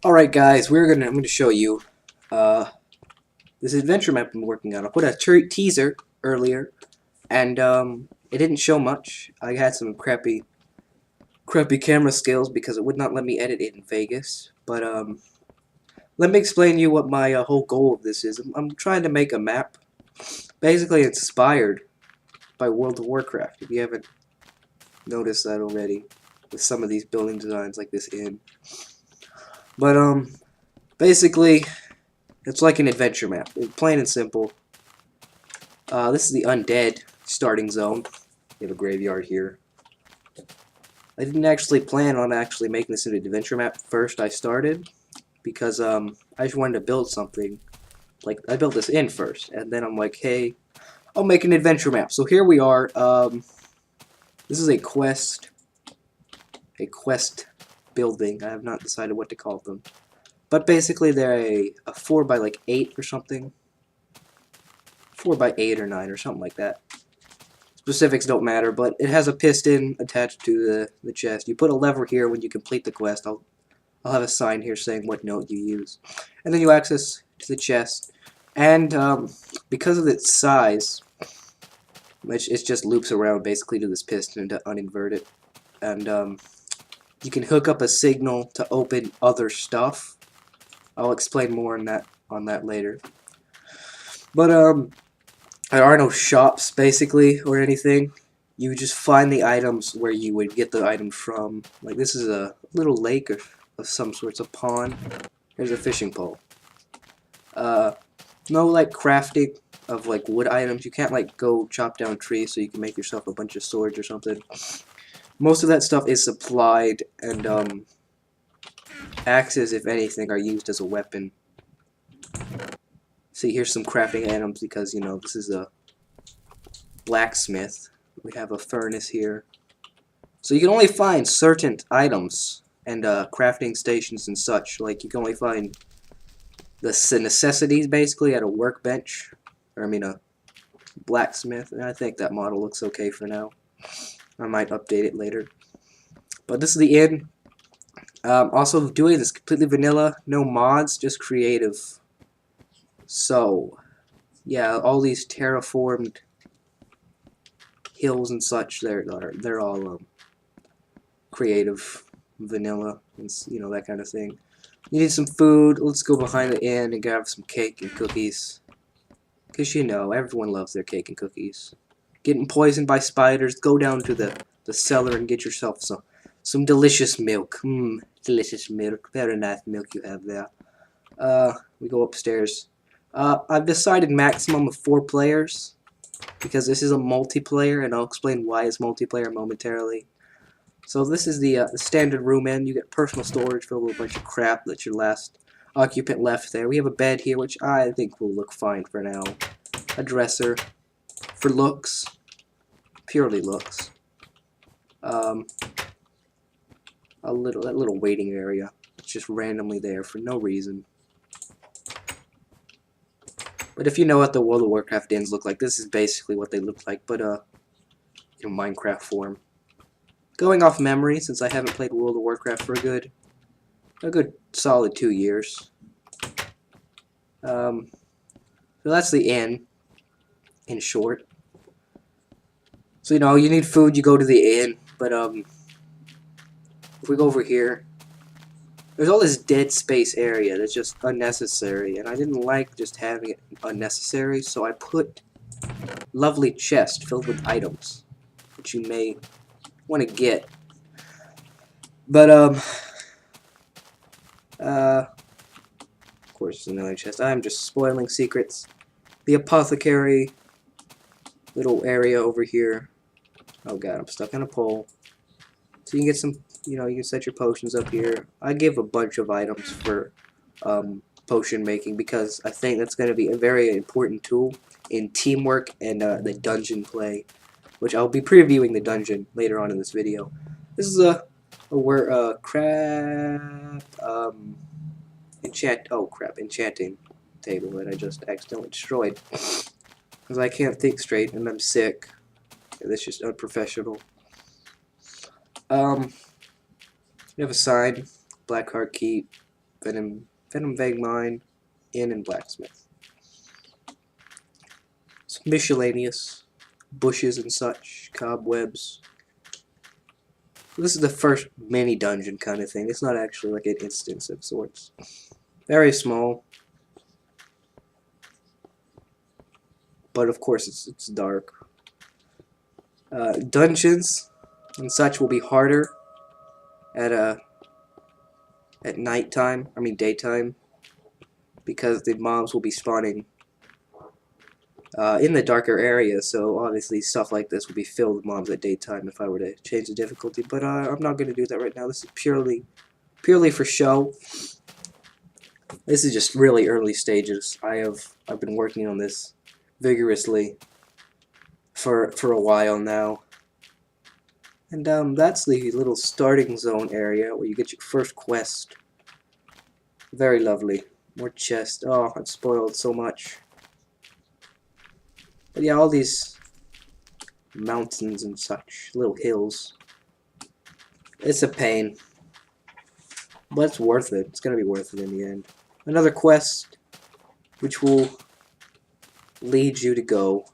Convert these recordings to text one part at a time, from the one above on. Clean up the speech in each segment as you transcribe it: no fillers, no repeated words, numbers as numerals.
Alright guys, I'm gonna show you uh, this adventure map I'm working on. I put a teaser earlier and it didn't show much. I had some crappy camera skills because it would not let me edit it in Vegas. But let me explain to you what my whole goal of this is. I'm trying to make a map basically inspired by World of Warcraft, if you haven't noticed that already, with some of these building designs like this inn. But basically it's like an adventure map. It's plain and simple. This is the undead starting zone. We have a graveyard here. I didn't actually plan on actually making this into an adventure map first. I started because I just wanted to build something. Like I built this in first, and then I'm like, hey, I'll make an adventure map. So here we are. This is a quest building. I have not decided what to call them, but basically they're a 4 by like 8 or something. 4 by 8 or 9 or something like that. Specifics don't matter, but it has a piston attached to the chest. You put a lever here when you complete the quest. I'll have a sign here saying what note you use. And then you access to the chest. And because of its size, which it just loops around basically to this piston to uninvert it. And you can hook up a signal to open other stuff. I'll explain more on that later. But there are no shops, basically, or anything. You just find the items where you would get the item from. Like, this is a little lake of some sorts, a pond. There's a fishing pole. No, like, crafting of, like, wood items. You can't, like, go chop down trees so you can make yourself a bunch of swords or something. Most of that stuff is supplied, and, axes, if anything, are used as a weapon. See, here's some crafting items because, you know, this is a blacksmith. We have a furnace here. So you can only find certain items and crafting stations and such. Like, you can only find the necessities, basically, at a workbench. Or, I mean, a blacksmith. And I think that model looks okay for now. I might update it later. But this is the inn. Also, doing this completely vanilla. No mods, just creative. So, yeah, all these terraformed hills and such, they're all creative, vanilla, and you know, that kind of thing. You need some food. Let's go behind the inn and grab some cake and cookies, cause you know everyone loves their cake and cookies. Getting poisoned by spiders, go down to the cellar and get yourself some delicious milk. Delicious milk. Very nice milk you have there. We go upstairs. I've decided maximum of 4 players because this is a multiplayer, and I'll explain why it's multiplayer momentarily. So this is the standard room inn. You get personal storage filled with a bunch of crap that your last occupant left there. We have a bed here, which I think will look fine for now. A dresser for looks, purely looks. That little waiting area. It's just randomly there for no reason. But if you know what the World of Warcraft inns look like, this is basically what they look like, but in Minecraft form. Going off memory, since I haven't played World of Warcraft for a good solid 2 years. So that's the inn, in short. So, you know, you need food, you go to the inn, but if we go over here, there's all this dead space area that's just unnecessary, and I didn't like just having it unnecessary, so I put lovely chest filled with items, which you may want to get. But, of course, another chest. I'm just spoiling secrets. The apothecary little area over here. Oh god, I'm stuck on a pole. So you can get some, you know, you can set your potions up here. I give a bunch of items for potion making because I think that's going to be a very important tool in teamwork and the dungeon play, which I'll be previewing the dungeon later on in this video. This is enchanting table that I just accidentally destroyed because I can't think straight and I'm sick. That's just unprofessional. We have a sign, Blackheart Keep. Venom Vein Mine, Inn, and Blacksmith. Some miscellaneous bushes and such, cobwebs. This is the first mini dungeon kind of thing. It's not actually like an instance of sorts. Very small. But of course it's dark. Dungeons and such will be harder at nighttime. I mean daytime, because the mobs will be spawning in the darker areas. So obviously stuff like this will be filled with mobs at daytime if I were to change the difficulty. But I'm not going to do that right now. This is purely for show. This is just really early stages. I've been working on this vigorously for a while now. And that's the little starting zone area where you get your first quest. Very lovely. More chests. Oh, I've spoiled so much. But yeah, all these mountains and such, little hills. It's a pain. But it's worth it. It's gonna be worth it in the end. Another quest which will lead you to go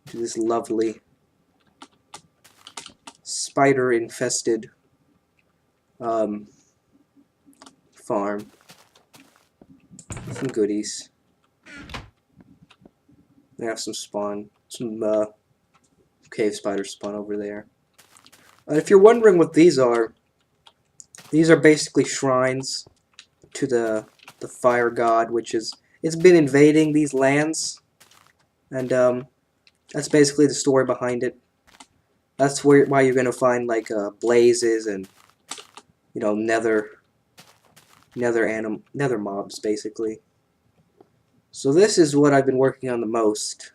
to this lovely spider-infested farm. Some goodies. They have some cave spiders spawn over there. If you're wondering what these are basically shrines to the fire god, which it's been invading these lands, and that's basically the story behind it. That's why you're gonna find like blazes and nether mobs basically. So this is what I've been working on the most.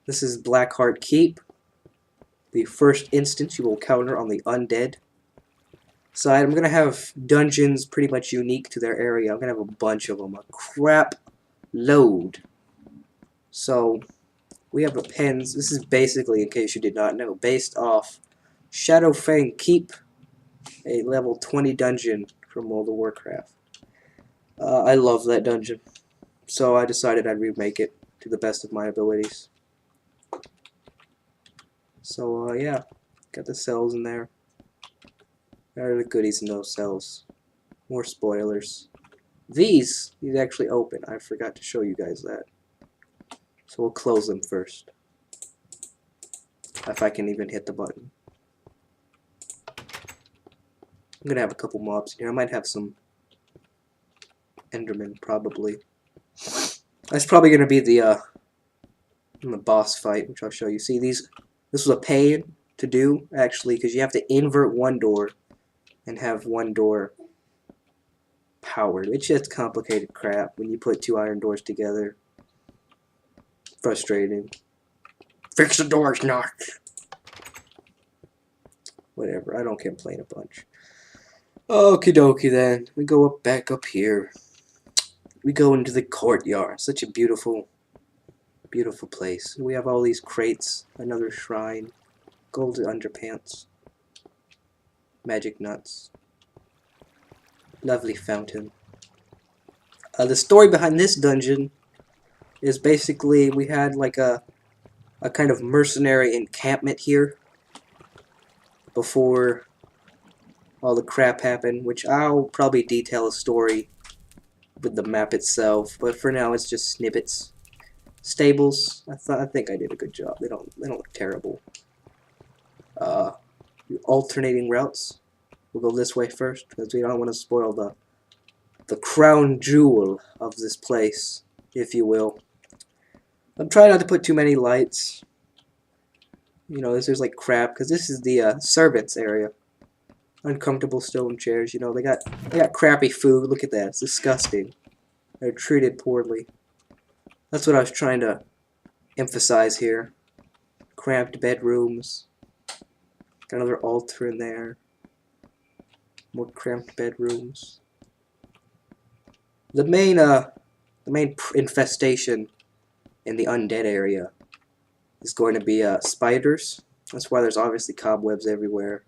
This is Blackheart Keep, the first instance you will encounter on the undead side. I'm gonna have dungeons pretty much unique to their area. I'm gonna have a bunch of them, a crap load. So we have a pens. This is basically, in case you did not know, based off Shadowfang Keep, a level 20 dungeon from World of Warcraft. I love that dungeon, so I decided I'd remake it to the best of my abilities. So yeah, got the cells in there. There are the goodies in those cells. More spoilers. These actually open. I forgot to show you guys that. So we'll close them first. If I can even hit the button. I'm gonna have a couple mobs here. I might have some Endermen, probably. That's probably gonna be the boss fight, which I'll show you. See, this was a pain to do, actually, because you have to invert one door and have one door powered. It's just complicated crap when you put two iron doors together. Frustrating. Fix the doors, not. Whatever, I don't complain a bunch. Okie dokie then. We go back up here. We go into the courtyard. Such a beautiful, beautiful place. We have all these crates, another shrine, golden underpants, magic nuts, lovely fountain. The story behind this dungeon is basically we had like a kind of mercenary encampment here before all the crap happened, which I'll probably detail a story with the map itself, but for now it's just snippets. Stables, I think I did a good job. They don't look terrible. Alternating routes. We'll go this way first because we don't want to spoil the crown jewel of this place, if you will. I'm trying not to put too many lights. There's like crap because this is the servants area. Uncomfortable stone chairs. They got crappy food. Look at that. It's disgusting. They're treated poorly. That's what I was trying to emphasize here. Cramped bedrooms. Got another altar in there. More cramped bedrooms. The main infestation in the undead area is going to be spiders. That's why there's obviously cobwebs everywhere.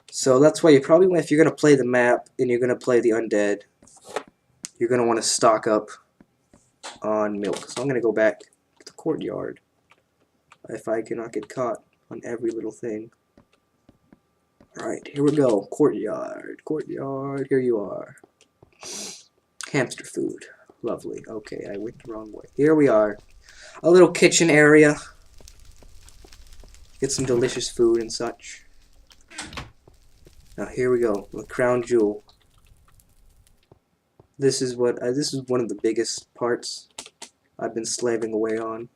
So that's why you probably, if you're going to play the map and you're going to play the undead, you're going to want to stock up on milk. So I'm going to go back to the courtyard if I cannot get caught on every little thing. Alright, here we go. Courtyard. Courtyard. Here you are. Hamster food. Lovely. Okay, I went the wrong way. Here we are. A little kitchen area. Get some delicious food and such. Now here we go. The crown jewel. This is what this is one of the biggest parts I've been slaving away on.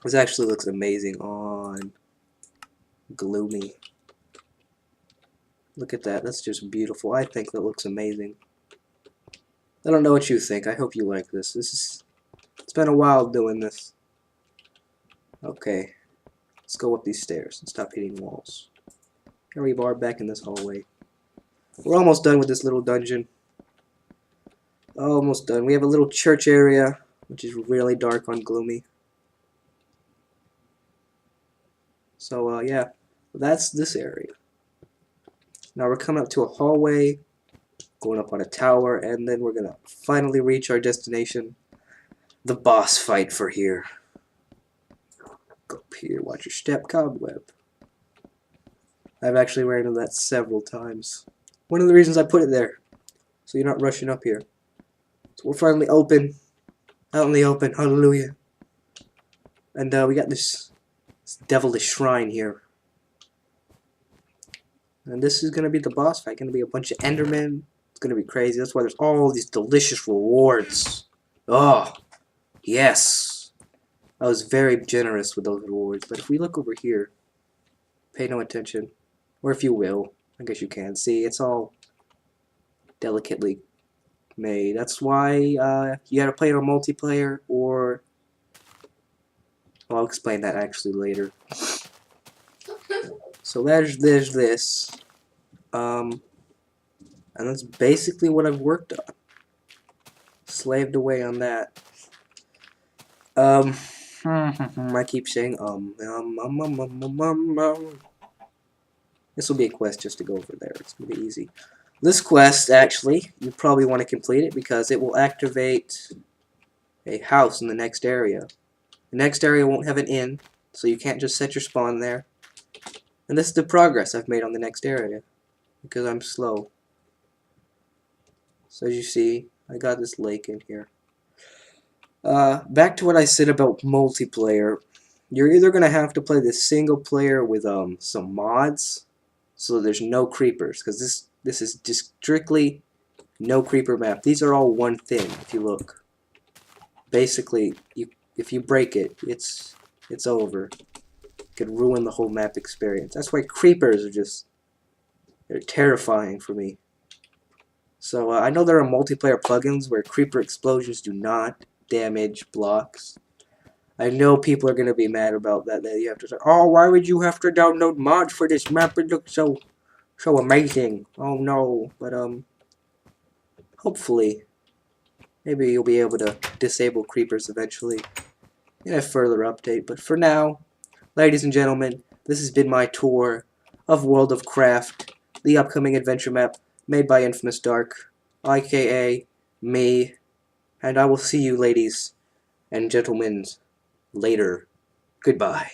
This actually looks amazing on Gloomy. Look at that. That's just beautiful. I think that looks amazing. I don't know what you think. I hope you like this. It's been a while doing this. Okay. Let's go up these stairs and stop hitting walls. Here we are back in this hallway. We're almost done with this little dungeon. Almost done. We have a little church area, which is really dark on Gloomy. So, yeah. That's this area. Now we're coming up to a hallway, going up on a tower, and then we're going to finally reach our destination. The boss fight for here. Go up here, watch your step, cobweb. I've actually ran into that several times. One of the reasons I put it there, so you're not rushing up here. So we're finally open, out in the open, hallelujah. And we got this devilish shrine here. And this is going to be the boss fight, going to be a bunch of Endermen. It's going to be crazy, that's why there's all these delicious rewards. Oh, yes. I was very generous with those rewards, but if we look over here, pay no attention, or if you will, I guess you can see, it's all delicately made. That's why you gotta play it on multiplayer, or well, I'll explain that actually later. So there's this, and that's basically what I've worked on. Slaved away on that. I keep saying This will be a quest just to go over there. It's gonna be easy. This quest, actually, you probably want to complete it because it will activate a house in the next area. The next area won't have an inn, so you can't just set your spawn there. And this is the progress I've made on the next area, because I'm slow. So as you see, I got this lake in here. Back to what I said about multiplayer. You're either going to have to play this single player with some mods, so there's no creepers, because this is just strictly no creeper map. These are all one thing, if you look. Basically, if you break it, it's over. It could ruin the whole map experience. That's why creepers are they're terrifying for me. So I know there are multiplayer plugins where creeper explosions do not damage blocks. I know people are going to be mad about that you have to say, oh, why would you have to download mods for this map? It looks so amazing. Oh no, but hopefully maybe you'll be able to disable creepers eventually in a further update. But for now, ladies and gentlemen, this has been my tour of World of Craft, the upcoming adventure map made by Infamous Dark, aka me, and I will see you ladies and gentlemen later. Goodbye.